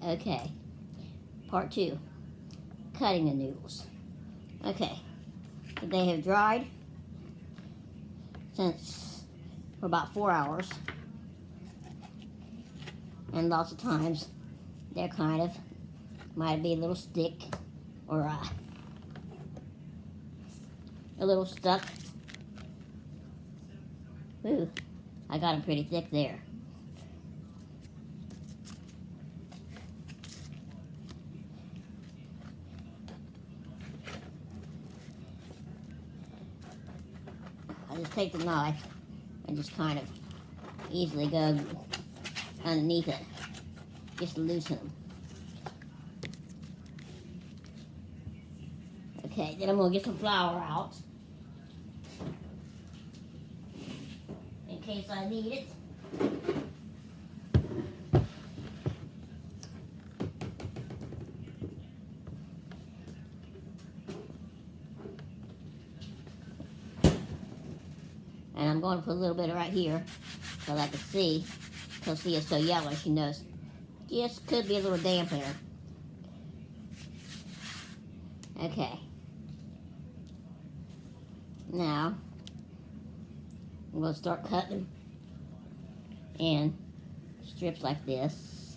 Okay, part 2, cutting the noodles. Okay, they have dried since for about 4 hours, and lots of times they're kind of, might be a little stick or a little stuck. Ooh, I got them pretty thick there. I just take the knife and just kind of easily go underneath it, just to loosen them. Okay, then I'm going to get some flour out in case I need it. And I'm going to put a little bit right here so that I can see, because see it's so yellowish, you know, just could be a little damp there. Okay. Now, I'm going to start cutting in strips like this,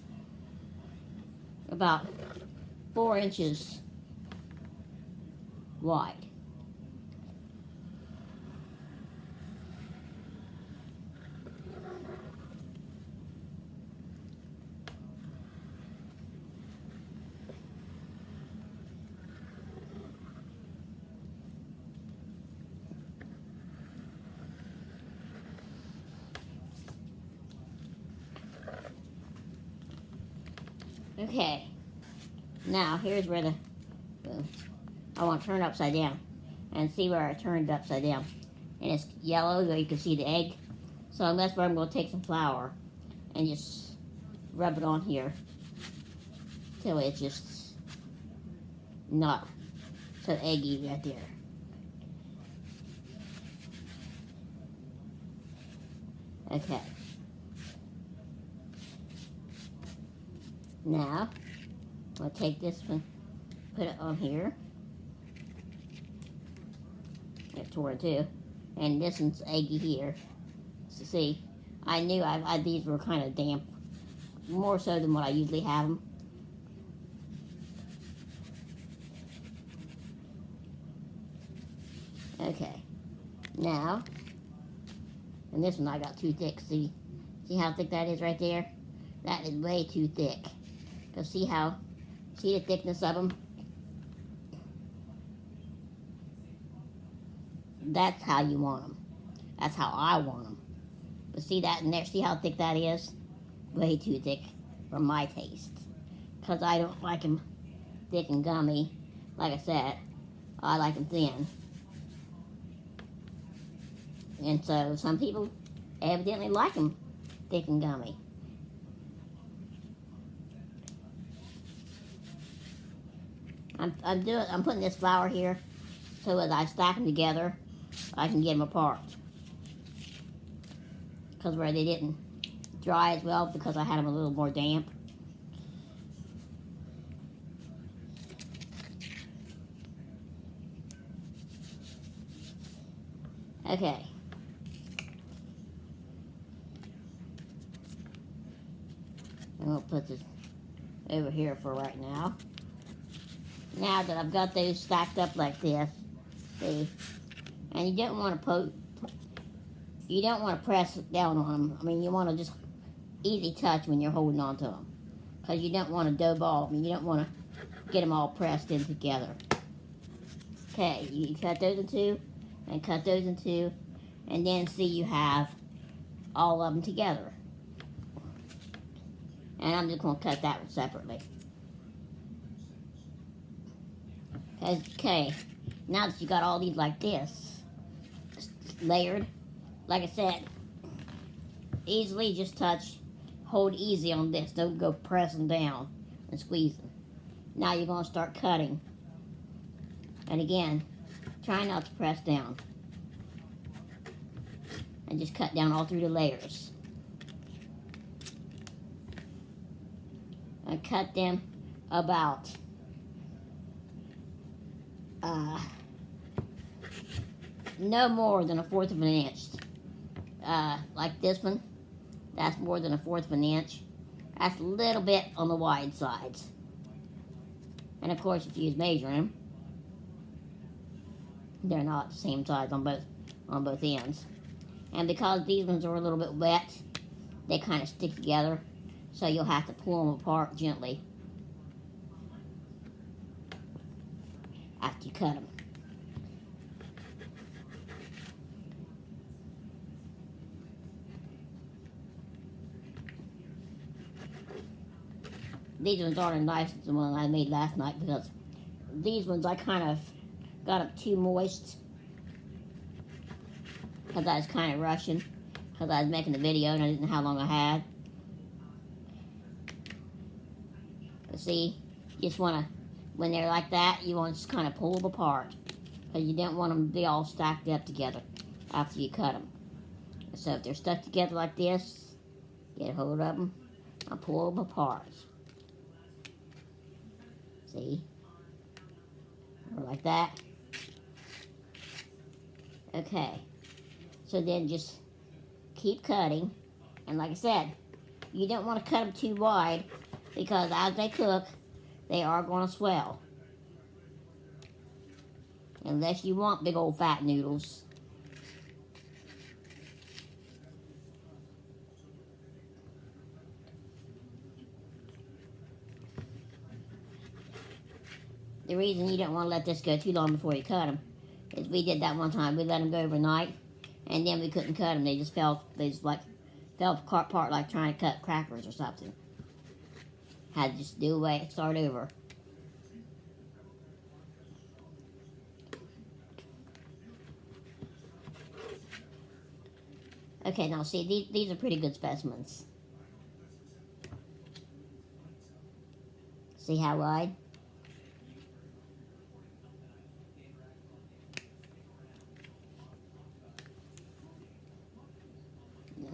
about 4 inches wide. Okay, now here's where I want to turn it upside down and see where I turned it upside down. And it's yellow, where you can see the egg. So that's where I'm going to take some flour and just rub it on here till it's just not so eggy right there. Okay. Now, I'll take this one, put it on here. It's tore too. And this one's eggy here. So see, I knew these were kind of damp, more so than what I usually have them. Okay. Now, and this one I got too thick. See how thick that is right there? That is way too thick. Because see the thickness of them? That's how you want them. That's how I want them. But see that in there? See how thick that is? Way too thick for my taste. Because I don't like them thick and gummy. Like I said, I like them thin. And so some people evidently like them thick and gummy. I'm putting this flour here so as I stack them together, I can get them apart. Because where they didn't dry as well, because I had them a little more damp. Okay. I'm going to put this over here for right now. Now that I've got those stacked up like this, see, and you don't want to press down on them. I mean, you want to just easy touch when you're holding on to them, because you don't want to dough ball. I mean, you don't want to get them all pressed in together. Okay, you cut those in two, and cut those in two, and then see you have all of them together. And I'm just going to cut that one separately. Okay, now that you got all these like this, layered, like I said, easily just touch, hold easy on this, don't go pressing down and squeezing. Now you're going to start cutting. And again, try not to press down. And just cut down all through the layers. and cut them about no more than 1/4 of an inch. Like this one, that's more than 1/4 of an inch. That's a little bit on the wide sides. And of course, if you use measuring them, they're not the same size on both ends. And because these ones are a little bit wet, they kind of stick together, so you'll have to pull them apart gently after you cut them. These ones aren't as nice as the one I made last night, because these ones I kind of got them too moist, because I was kind of rushing, because I was making the video and I didn't know how long I had. But see, you just want to, when they're like that, you want to just kind of pull them apart, because you don't want them to be all stacked up together after you cut them. So if they're stuck together like this, get a hold of them and pull them apart. See? Or like that. Okay. So then just keep cutting. And like I said, you don't want to cut them too wide, because as they cook, they are going to swell. Unless you want big old fat noodles. The reason you don't want to let this go too long before you cut them is we did that one time. We let them go overnight, and then we couldn't cut them. They just fell apart like trying to cut crackers or something. Had to just start over. Okay, now see, these are pretty good specimens. See how wide?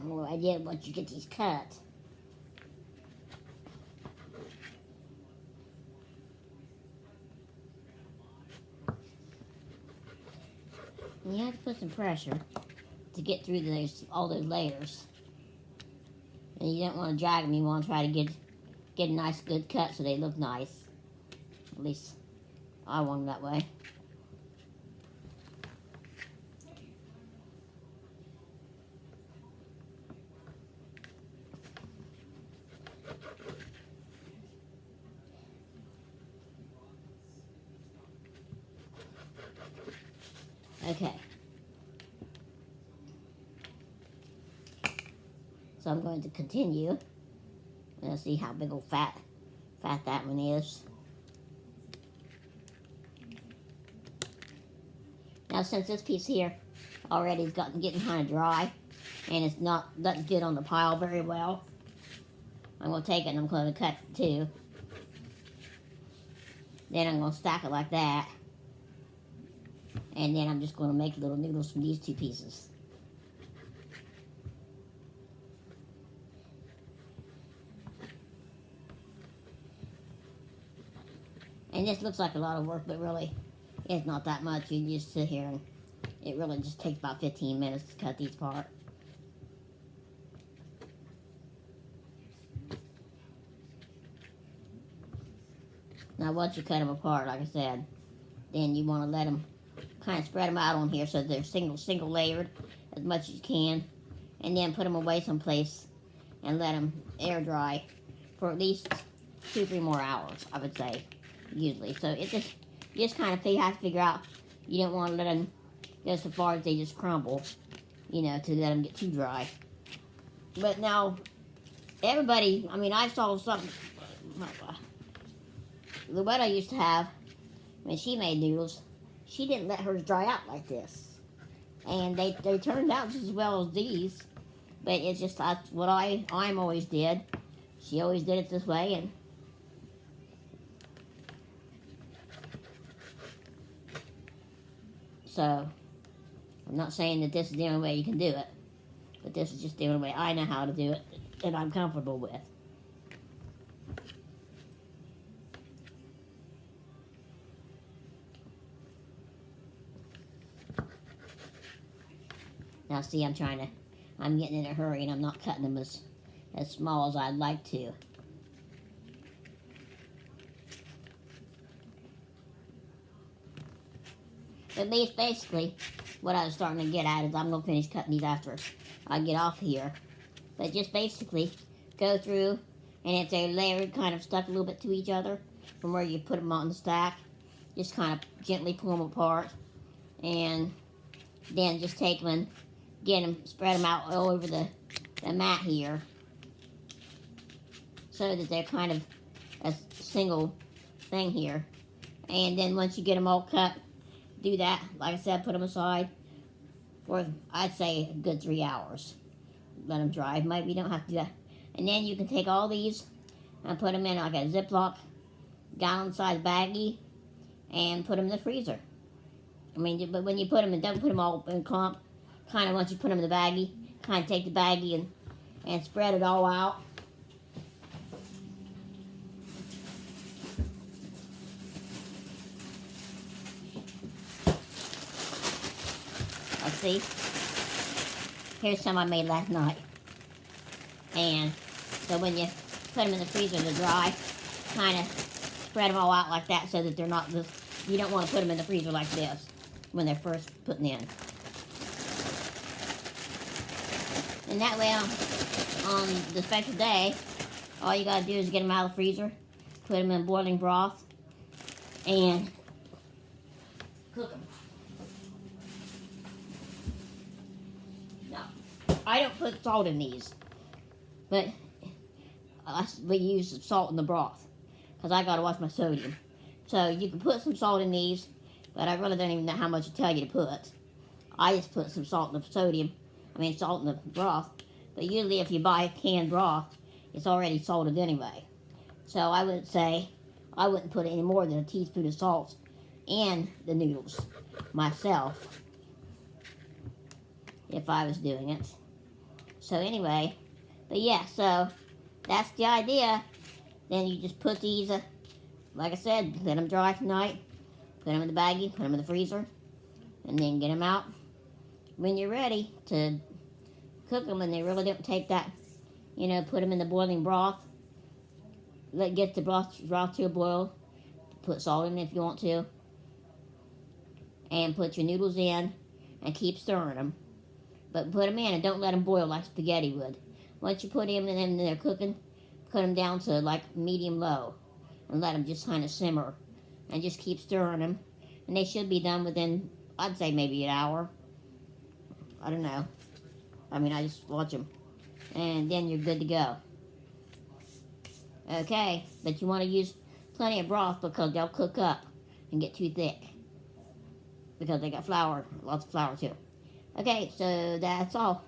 No idea once you get these cut. And you have to put some pressure to get through all those layers. And you don't want to drag them. You want to try to get a nice good cut so they look nice. At least I want them that way. Okay. So I'm going to continue. Let's see how big old fat that one is. Now since this piece here already is getting kind of dry, and it's doesn't fit on the pile very well, I'm going to take it and I'm going to cut it too. Then I'm going to stack it like that. And then I'm just going to make little noodles from these two pieces. And this looks like a lot of work, but really, it's not that much. You just sit here and it really just takes about 15 minutes to cut these apart. Now once you cut them apart, like I said, then you want to let them kind of spread them out on here so they're single layered as much as you can, and then put them away someplace and let them air dry for at least 2-3 more hours, I would say, usually. So you just kind of have to figure out, you don't want to let them go so far as they just crumble, to let them get too dry. But now, everybody, I saw something, the one I used to have, when she made noodles, she didn't let hers dry out like this. And they turned out just as well as these. But it's just that's what I'm always did. She always did it this way. And so, I'm not saying that this is the only way you can do it. But this is just the only way I know how to do it that I'm comfortable with. Now see, I'm getting in a hurry and I'm not cutting them as small as I'd like to. But basically, what I was starting to get at is I'm going to finish cutting these after I get off here. But just basically go through, and if they're layered, kind of stuck a little bit to each other from where you put them on the stack, just kind of gently pull them apart, and then just take them and spread them out all over the mat here, so that they're kind of a single thing here. And then once you get them all cut, do that. Like I said, put them aside for, I'd say, a good 3 hours. Let them dry. Maybe you don't have to do that. And then you can take all these and put them in like a Ziploc gallon-sized baggie and put them in the freezer. I mean, but when you put them in, don't put them all in clump. Kind of once you put them in the baggie, kind of take the baggie and spread it all out. Let's see. Here's some I made last night. And so when you put them in the freezer to dry, kind of spread them all out like that so that they're not just, you don't want to put them in the freezer like this when they're first putting in. And that way on the special day, all you got to do is get them out of the freezer, put them in boiling broth, and cook them. I don't put salt in these, but we use salt in the broth because I got to watch my sodium. So you can put some salt in these, but I really don't even know how much to tell you to put. I just put some salt in the salt in the broth. But usually if you buy canned broth, it's already salted anyway. So I wouldn't put any more than a teaspoon of salt in the noodles myself if I was doing it. So anyway, but yeah, so that's the idea. Then you just put these, like I said, let them dry tonight, put them in the baggie, put them in the freezer, and then get them out when you're ready to cook them. And they really don't take that, put them in the boiling broth, get the broth to a boil, put salt in it if you want to, and put your noodles in and keep stirring them. But put them in and don't let them boil like spaghetti would. Once you put them in and they're cooking, put them down to like medium-low and let them just kind of simmer and just keep stirring them. And they should be done within, I'd say maybe an hour. I don't know. I mean, I just watch them. And then you're good to go. Okay, but you want to use plenty of broth because they'll cook up and get too thick. Because they got flour, lots of flour too. Okay, so that's all.